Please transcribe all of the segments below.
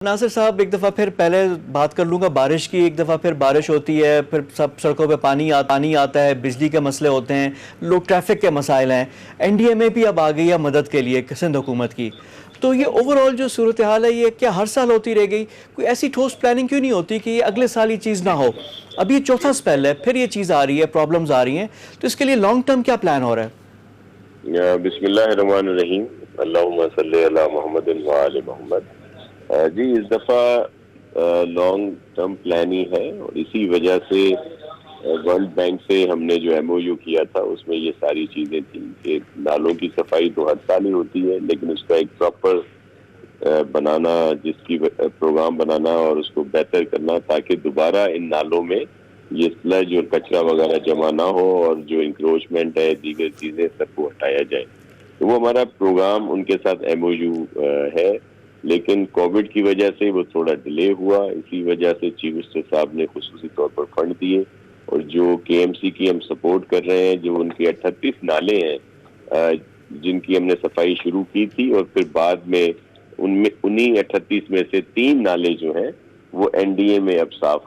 नासिर साहब, एक दफ़ा फिर पहले बात कर लूँगा बारिश की। एक दफ़ा फिर बारिश होती है, फिर सब सड़कों पे पानी आता है, बिजली के मसले होते हैं, लोग ट्रैफिक के मसाइल हैं। एनडीए में भी अब आ गई है मदद के लिए सिंध हुकूमत की। तो ये ओवरऑल जो सूरत हाल है, ये क्या हर साल होती रह गई? कोई ऐसी ठोस प्लानिंग क्यों नहीं होती कि अगले साल ये चीज़ ना हो? अब ये चौथा स्पेल है, फिर ये चीज़ आ रही है, प्रॉब्लम्स आ रही हैं, तो इसके लिए लॉन्ग टर्म क्या प्लान हो रहा है? बिस्मिल्लाहिर्रहमानिर्रहीम, अल्लाहुम्मा सल्ली अला मुहम्मदिन व आले मोहम्मद। जी, इस दफ़ा लॉन्ग टर्म प्लान ही है और इसी वजह से वर्ल्ड बैंक से हमने जो एमओयू किया था उसमें ये सारी चीज़ें थी कि नालों की सफाई तो हर साल ही होती है, लेकिन उसका एक प्रॉपर बनाना, जिसकी प्रोग्राम बनाना और उसको बेहतर करना ताकि दोबारा इन नालों में ये स्लज और कचरा वगैरह जमा ना हो और जो इंक्रोचमेंट है, दीगर चीज़ें, सबको हटाया जाए। तो वो हमारा प्रोग्राम उनके साथ एमओयू है, लेकिन कोविड की वजह से वो थोड़ा डिले हुआ। इसी वजह से चीफ मिनिस्टर साहब ने खुसूसी तौर पर फंड दिए और जो केएमसी की हम सपोर्ट कर रहे हैं, जो उनके 38 नाले हैं जिनकी हमने सफाई शुरू की थी और फिर बाद में उनमें उन्हीं 38 में से 3 नाले जो हैं वो एनडीए में अब साफ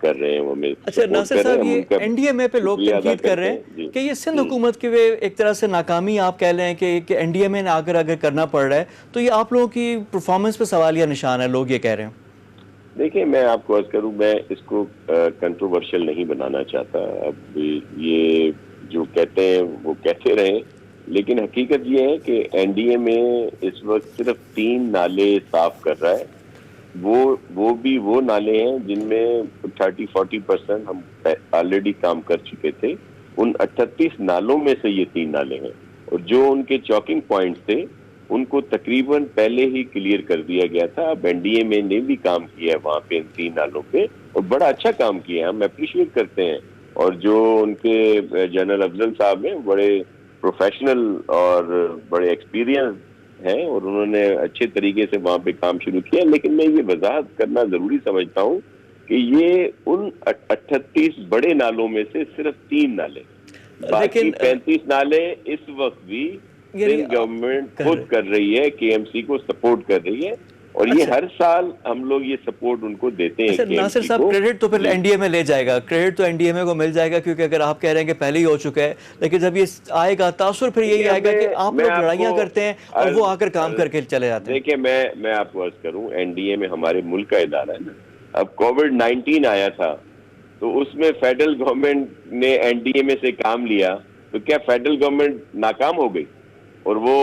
कर रहे हैं। वो हमें अच्छा नासिर साहब, ये एनडीए में पे लोग तनकीद कर रहे हैं कि ये सिंध हुकूमत की एक तरह से नाकामी आप कह लें कि एनडीए में अगर करना पड़ रहा है, तो ये आप लोगों की परफॉर्मेंस पे सवालिया निशान है, लोग ये कह रहे हैं। देखिए, मैं आपको अर्ज करूं, मैं इसको कंट्रोवर्शियल नहीं बनाना चाहता। अब ये जो कहते हैं वो कहते रहे, लेकिन हकीकत ये है कि एनडीए में इस वक्त सिर्फ 3 नाले साफ कर रहा है। वो भी वो नाले हैं जिनमें 30-40% हम ऑलरेडी काम कर चुके थे। उन 38 नालों में से ये 3 नाले हैं और जो उनके चॉकिंग पॉइंट्स थे उनको तकरीबन पहले ही क्लियर कर दिया गया था। अब एनडीए में ने भी काम किया है वहाँ पे इन 3 नालों पे और बड़ा अच्छा काम किया है, हम अप्रिशिएट करते हैं। और जो उनके जनरल अफजल साहब हैं, बड़े प्रोफेशनल और बड़े एक्सपीरियंस हैं और उन्होंने अच्छे तरीके से वहाँ पे काम शुरू किया। लेकिन मैं ये वजाहत करना जरूरी समझता हूँ कि ये उन 38 बड़े नालों में से सिर्फ 3 नाले, बाकी 35 नाले इस वक्त भी गवर्नमेंट खुद कर रही है, केएमसी को सपोर्ट कर रही है और ये हर साल हम लोग ये सपोर्ट उनको देते हैं। अच्छा नासिर साहब, क्रेडिट तो फिर एनडीए में ले जाएगा, क्रेडिट तो एनडीए में को मिल जाएगा, क्योंकि अगर आप कह रहे हैं कि पहले ही हो चुका है, लेकिन जब ये आएगा तासुर फिर यही आएगा कि आप लोग लड़ाइयां करते हैं और वो आकर काम करके चले जाते हैं। देखिए, मैं आपको अर्ज करूं, एनडीए में हमारे मुल्क का इदारा है ना। अब कोविड-19 आया था तो उसमें फेडरल गवर्नमेंट ने एनडीए में से काम लिया, तो क्या फेडरल गवर्नमेंट नाकाम हो गई? और वो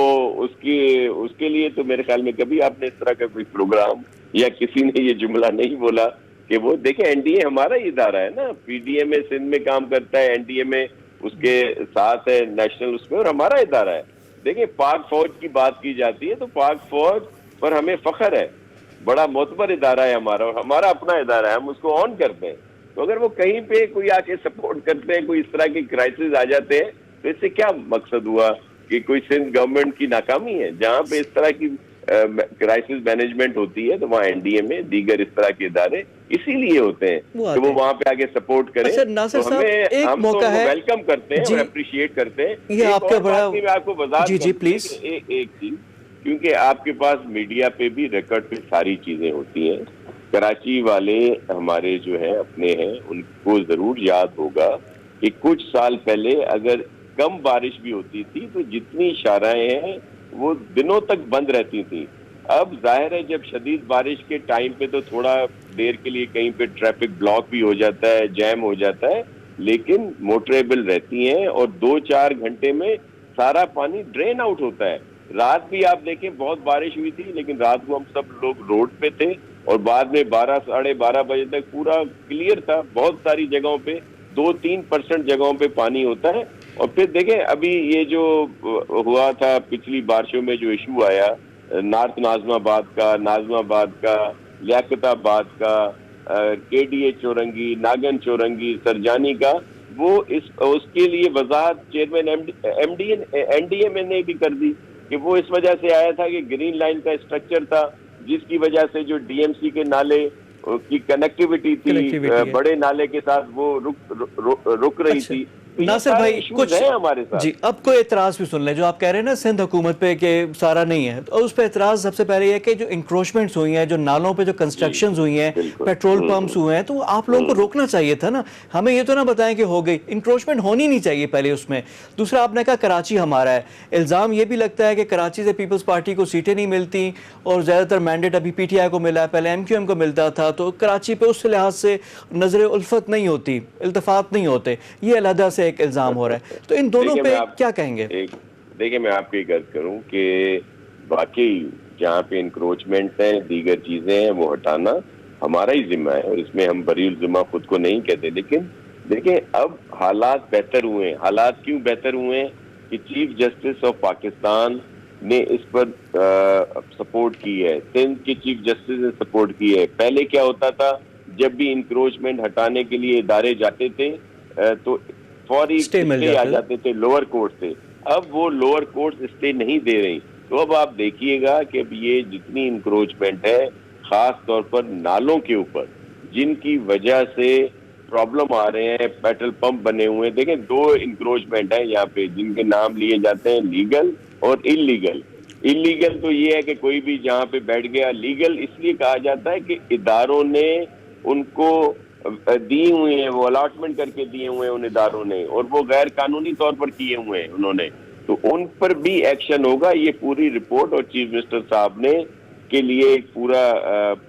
उसके लिए तो मेरे ख्याल में कभी आपने इस तरह का कोई प्रोग्राम या किसी ने ये जुमला नहीं बोला कि वो देखिए, एनडीए हमारा ही इदारा है ना। पीडीए में सिंध में काम करता है, एनडीए में उसके साथ है नेशनल उसमें, और हमारा इदारा है। देखिए, पाक फौज की बात की जाती है तो पाक फौज पर हमें फख्र है, बड़ा मोतबर इदारा है हमारा और हमारा अपना इदारा है, हम उसको ऑन करते हैं। तो अगर वो कहीं पे कोई आके सपोर्ट करते हैं, कोई इस तरह की क्राइसिस आ जाते हैं, तो इससे क्या मकसद हुआ कि कोई सिंध गवर्नमेंट की नाकामी है? जहां पे इस तरह की क्राइसिस मैनेजमेंट होती है तो वहाँ एनडीए में दीगर इस तरह के इदारे इसीलिए होते हैं कि वो वहाँ पे आगे सपोर्ट करें। अच्छा नासिर साहब, एक मौका है, वेलकम करते हैं और अप्रिशिएट करते हैं। ये आपका बड़ा, मैं आपको बता जी प्लीज, एक चीज, क्योंकि आपके पास मीडिया पे भी रिकॉर्ड पे सारी चीजें होती हैं। कराची वाले हमारे जो है अपने हैं, उनको जरूर याद होगा कि कुछ साल पहले अगर कम बारिश भी होती थी तो जितनी शाराएं हैं वो दिनों तक बंद रहती थी। अब जाहिर है, जब शदीद बारिश के टाइम पे तो थोड़ा देर के लिए कहीं पे ट्रैफिक ब्लॉक भी हो जाता है, जैम हो जाता है, लेकिन मोटरेबल रहती हैं और 2-4 घंटे में सारा पानी ड्रेन आउट होता है। रात भी आप देखें, बहुत बारिश हुई थी, लेकिन रात को हम सब लोग रोड पे थे और बाद में 12-12:30 बजे तक पूरा क्लियर था। बहुत सारी जगहों पे 2-3% जगहों पे पानी होता है। और फिर देखें, अभी ये जो हुआ था पिछली बारिशों में, जो इशू आया नॉर्थ नाजमाबाद का, लियाकताबाद का, केडीए चौरंगी, नागन चौरंगी, सरजानी का, वो उसके लिए वजाहत चेयरमैन एनडीए में ने भी कर दी कि वो इस वजह से आया था कि ग्रीन लाइन का स्ट्रक्चर था, जिसकी वजह से जो डीएमसी के नाले की कनेक्टिविटी थी बड़े नाले के साथ वो रुक रही थी। تو یہ ناصر سارے بھائی ایشوز کچھ ہیں ہمارے ساتھ. جی اب کوئی اعتراض بھی سن لیں جو آپ کہہ رہے ہیں نا سندھ حکومت پہ کہ سارا نہیں ہے، تو اس پہ اعتراض سب سے پہلے یہ کہ جو انکروچمنٹس ہوئی ہیں، جو نالوں پہ جو جی کنسٹرکشنز ہوئی ہیں، بالکل. پیٹرول پمپس ہوئے ہیں، تو آپ لوگوں کو روکنا چاہیے تھا نا. ہمیں یہ تو نہ بتائیں کہ ہو گئی، انکروچمنٹ ہونی نہیں چاہیے پہلے اس میں. دوسرا آپ نے کہا کراچی ہمارا ہے، الزام یہ بھی لگتا ہے کہ کراچی سے پیپلز پارٹی کو سیٹیں نہیں ملتی اور زیادہ تر مینڈیٹ ابھی پی ٹی آئی کو ملا ہے، پہلے ایم کیو ایم کو ملتا تھا، تو کراچی پہ اس لحاظ سے نظر الفت نہیں ہوتی، التفات نہیں ہوتے، یہ علیحدہ سے ایک الزام ہو رہا ہے. تو ان دونوں دیکھیں میں پہ آپ کیا کہیں گے؟ دیکھیں میں آپ کو ایک عرض کروں کہ واقعی جہاں پہ انکروچمنٹ ہیں، دیگر چیزیں ہیں، وہ ہٹانا ہمارا ہی ذمہ ہے، اور اس میں ہم بری الذمہ خود کو نہیں کہتے. لیکن دیکھیں اب حالات بہتر ہوئے ہیں. حالات کیوں بہتر ہوئے ہیں کہ چیف جسٹس آف پاکستان نے اس پر سپورٹ کی ہے، سندھ کے چیف جسٹس نے سپورٹ کی ہے. پہلے کیا ہوتا تھا، جب بھی انکروچمنٹ ہٹانے کے لیے ادارے جاتے تھے تو فوری اسٹے مل اسٹے آ جاتا تھا. جاتے تھے لوور کورٹ سے. اب وہ لوور کورٹ اسٹے نہیں دے رہی. تو اب آپ دیکھیے گا کہ اب یہ جتنی انکروچمنٹ ہے، خاص طور پر نالوں کے اوپر جن کی وجہ سے پرابلم آ رہے ہیں، پیٹرول پمپ بنے ہوئے ہیں. دیکھیں 2 انکروچمنٹ ہیں یہاں پہ جن کے نام لیے جاتے ہیں، لیگل اور انلیگل. انلیگل تو یہ ہے کہ کوئی بھی جہاں پہ بیٹھ گیا. لیگل اس لیے کہا جاتا ہے کہ اداروں نے ان کو دی ہوئی ہیں، وہ الاٹمنٹ کر کے دیے ہوئے ہیں ان اداروں نے، اور وہ غیر قانونی طور پر کیے ہوئے ہیں انہوں نے، تو ان پر بھی ایکشن ہوگا. یہ پوری رپورٹ اور چیف منسٹر صاحب نے کے لیے ایک پورا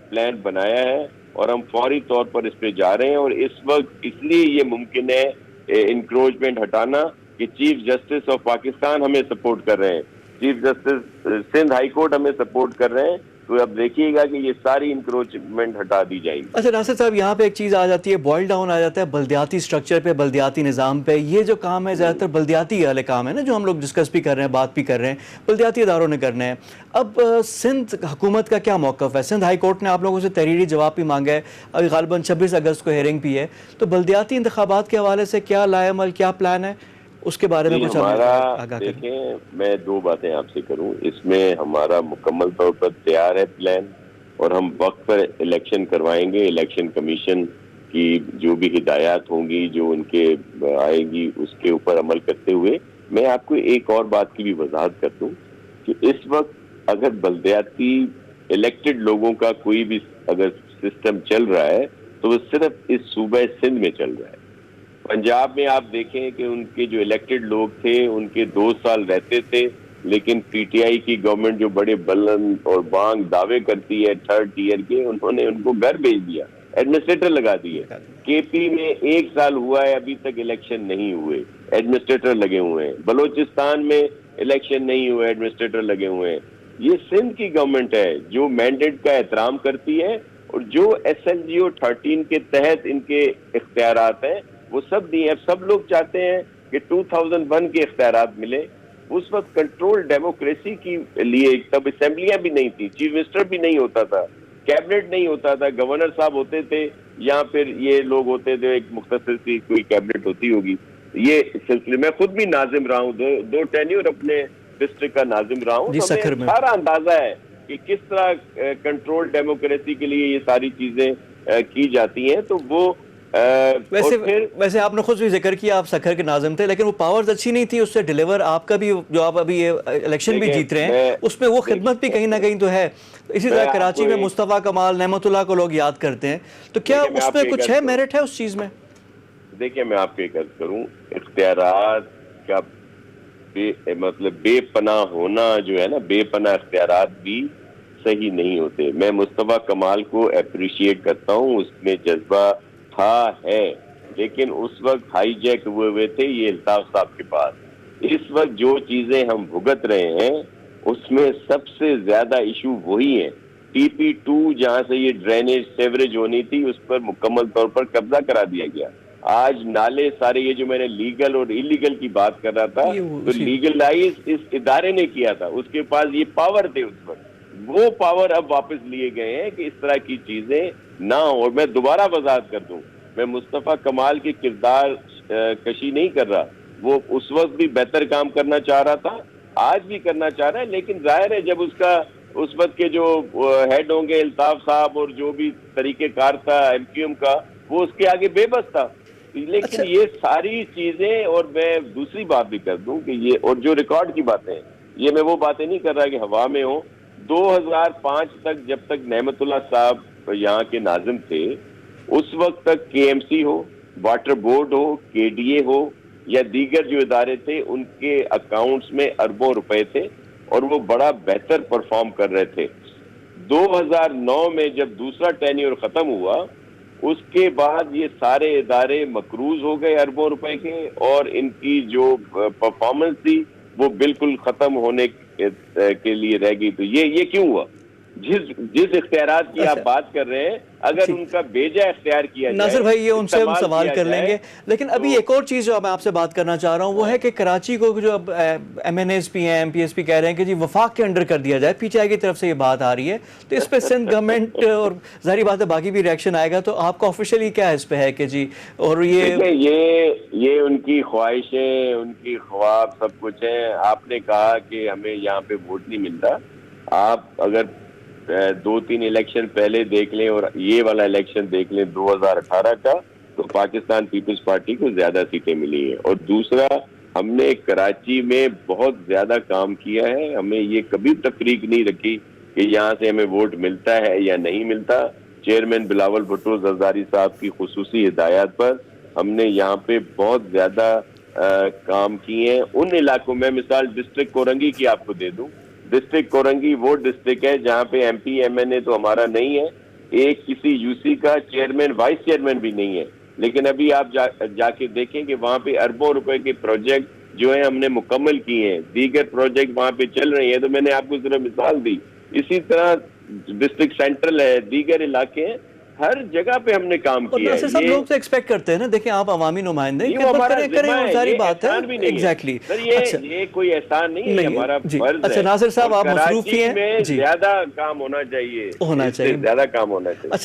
پلان بنایا ہے، اور ہم فوری طور پر اس پہ جا رہے ہیں. اور اس وقت اس لیے یہ ممکن ہے انکروچمنٹ ہٹانا کہ چیف جسٹس آف پاکستان ہمیں سپورٹ کر رہے ہیں، chief justice Sindh high court ہمیں سپورٹ کر رہے ہیں. تو اب دیکھیے گا کہ یہ ساری انکروچمنٹ ہٹا دی جائیں گی. اچھا ناصر صاحب، یہاں پہ ایک چیز آ جاتی ہے، بوائل ڈاؤن آ جاتا ہے بلدیاتی سٹرکچر پہ، بلدیاتی نظام پہ. یہ جو کام ہے زیادہ تر بلدیاتی والے کام ہے نا، جو ہم لوگ ڈسکس بھی کر رہے ہیں، بات بھی کر رہے ہیں، بلدیاتی اداروں نے کرنے ہیں. اب سندھ حکومت کا کیا موقف ہے؟ سندھ ہائی کورٹ نے آپ لوگوں سے تحریری جواب بھی مانگا ہے، ابھی غالباً 26 اگست کو ہیئرنگ بھی ہے. تو بلدیاتی انتخابات کے حوالے سے کیا لائے عمل، کیا پلان ہے، اس کے بارے میں جی کچھ ہمیں ہمارا آگاہ کریں. دیکھیں، میں 2 باتیں آپ سے کروں. اس میں ہمارا مکمل طور پر تیار ہے پلان، اور ہم وقت پر الیکشن کروائیں گے. الیکشن کمیشن کی جو بھی ہدایات ہوں گی، جو ان کے آئے گی، اس کے اوپر عمل کرتے ہوئے. میں آپ کو ایک اور بات کی بھی وضاحت کر دوں کہ اس وقت اگر بلدیاتی الیکٹڈ لوگوں کا کوئی بھی اگر سسٹم چل رہا ہے تو وہ صرف اس صوبہ سندھ میں چل رہا ہے. پنجاب میں آپ دیکھیں کہ ان کے جو الیکٹڈ لوگ تھے ان کے 2 سال رہتے تھے، لیکن پی ٹی آئی کی گورنمنٹ جو بڑے بلند اور بانگ دعوے کرتی ہے 3rd ٹیئر کے، انہوں نے ان کو گھر بھیج دیا، ایڈمنسٹریٹر لگا دیے. کے پی میں 1 سال ہوا ہے، ابھی تک الیکشن نہیں ہوئے، ایڈمنسٹریٹر لگے ہوئے ہیں. بلوچستان میں الیکشن نہیں ہوئے، ایڈمنسٹریٹر لگے ہوئے ہیں. یہ سندھ کی گورنمنٹ ہے جو مینڈیٹ کا احترام کرتی ہے، اور جو ایس ایل جی او 13 کے تحت ان کے اختیارات ہیں وہ سب دیے ہیں. سب لوگ چاہتے ہیں کہ 2001 کے اختیارات ملے. اس وقت کنٹرول ڈیموکریسی کی لیے تب اسمبلیاں بھی نہیں تھی، چیف منسٹر بھی نہیں ہوتا تھا، کیبنٹ نہیں ہوتا تھا، گورنر صاحب ہوتے تھے، یا پھر یہ لوگ ہوتے تھے، ایک مختصر سی کوئی کیبنٹ ہوتی ہوگی. یہ سلسلے میں خود بھی ناظم رہا ہوں، 2 ٹینیور اپنے ڈسٹرکٹ کا ناظم رہا ہوں، جی تو ہمیں سکھر میں سارا اندازہ ہے کہ کس طرح کنٹرول ڈیموکریسی کے لیے یہ ساری چیزیں کی جاتی ہیں. تو وہ اور پھر ویسے آپ نے خود بھی ذکر کیا آپ سکھر کے ناظم تھے، لیکن وہ پاورز اچھی نہیں تھی اس سے ڈیلیور آپ کا بھی، جو آپ ابھی یہ الیکشن بھی جیت رہے ہیں اس میں وہ خدمت بھی کہیں نہ کہیں تو ہے. اسی طرح کراچی میں مصطفیٰ کمال، نعمت اللہ کو لوگ یاد کرتے ہیں. تو کیا اس میں کچھ ہے، میرٹ ہے اس چیز میں؟ دیکھیں میں آپ کو ایک عرض کروں، اختیارات کا مطلب بے پناہ ہونا جو ہے نا، بے پناہ اختیارات بھی صحیح نہیں ہوتے. میں مصطفیٰ کمال کو اپریشیٹ کرتا ہوں، اس میں جذبہ تھا ہے، لیکن اس وقت ہائی جیک ہوئے تھے یہ الطاف صاحب کے پاس. اس وقت جو چیزیں ہم بھگت رہے ہیں اس میں سب سے زیادہ ایشو وہی ہیں. ٹی پی 2 جہاں سے یہ ڈرینیج سیوریج ہونی تھی اس پر مکمل طور پر قبضہ کرا دیا گیا. آج نالے سارے، یہ جو میں نے لیگل اور انلیگل کی بات کر رہا تھا، تو لیگلائز اس ادارے نے کیا تھا، اس کے پاس یہ پاور تھے اس وقت. وہ پاور اب واپس لیے گئے ہیں کہ اس طرح کی چیزیں نہ ہوں. اور میں دوبارہ وضاحت کر دوں، میں مصطفیٰ کمال کی کردار کشی نہیں کر رہا، وہ اس وقت بھی بہتر کام کرنا چاہ رہا تھا، آج بھی کرنا چاہ رہا ہے. لیکن ظاہر ہے جب اس وقت کے جو ہیڈ ہوں گے الطاف صاحب اور جو بھی طریقہ کار تھا ایم کیو ایم کا، وہ اس کے آگے بے بس تھا. लेकिन ये सारी चीजें, और मैं दूसरी बात भी कर दूं कि ये, और जो रिकॉर्ड की बातें हैं, ये मैं वो बातें नहीं कर रहा कि हवा में हो। 2005 तक, जब तक नेमतुल्ला साहब यहाँ के नाजिम थे, उस वक्त तक केएमसी हो, वाटर बोर्ड हो, केडीए हो या दीगर जो इदारे थे, उनके अकाउंट्स में अरबों रुपए थे और वो बड़ा बेहतर परफॉर्म कर रहे थे। 2009 में जब दूसरा टेन्योर खत्म हुआ, उसके बाद ये सारे इदारे मकरूज हो गए अरबों रुपए के, और इनकी जो परफॉर्मेंस थी वो बिल्कुल खत्म होने के लिए रह गई। तो ये क्यों हुआ? जिस इख्तियारात की आप बात कर रहे हैं, अगर उनका बेजा इख्तियार किया जाए, नासिर भाई, ये उनसे हम सवाल कर लेंगे, लेकिन अभी एक और चीज़ जो मैं आपसे बात करना चाह रहा हूँ वो है कि कराची को जो अब MNSP हैं, MPSP कह रहे हैं कि जी वफाक के अंडर कर दिया जाए, PTI की तरफ से ये बात आ रही है, तो इस पर सिंध गवर्नमेंट और जाहिर बात है बाकी भी रिएक्शन आएगा, तो आपका ऑफिशियली क्या इस पे है कि जी, और ये उनकी ख्वाहिशें, उनकी ख्वाब सब कुछ है। आपने कहा कि हमें यहाँ पे वोट नहीं मिलता, आप अगर 2-3 इलेक्शन पहले देख लें और ये वाला इलेक्शन देख लें 2018 का, तो पाकिस्तान पीपल्स पार्टी को ज्यादा सीटें मिली हैं। और दूसरा, हमने कराची में बहुत ज्यादा काम किया है, हमें ये कभी तफरीक नहीं रखी कि यहाँ से हमें वोट मिलता है या नहीं मिलता। चेयरमैन बिलावल भुट्टो जरदारी साहब की खुसूसी हिदायत पर हमने यहाँ पे बहुत ज्यादा काम किए हैं उन इलाकों में। मिसाल डिस्ट्रिक्ट कोरंगी की आपको दे दूं। डिस्ट्रिक्ट कोरंगी वो डिस्ट्रिक्ट है जहाँ पे MP MNA तो हमारा नहीं है, एक किसी UC का चेयरमैन वाइस चेयरमैन भी नहीं है, लेकिन अभी आप जाके देखें कि वहाँ पे अरबों रुपए के प्रोजेक्ट जो है हमने मुकम्मल किए हैं, दीगर प्रोजेक्ट वहाँ पे चल रहे हैं। तो मैंने आपको सिर्फ मिसाल दी। इसी तरह डिस्ट्रिक्ट सेंट्रल है, दीगर इलाके हैं, हर जगह पे हमने काम किया है। सब लोग तो एक्सपेक्ट करते हैं ना, देखिए आप अवामी नुमाइंदे सारी बात है, एग्जैक्टली। ये कोई एहसान नहीं है, हमारा फर्ज है। अच्छा नासिर साहब, आप मसरूफ हैं, ज्यादा काम होना चाहिए, ज्यादा काम होना चाहिए। अच्छा।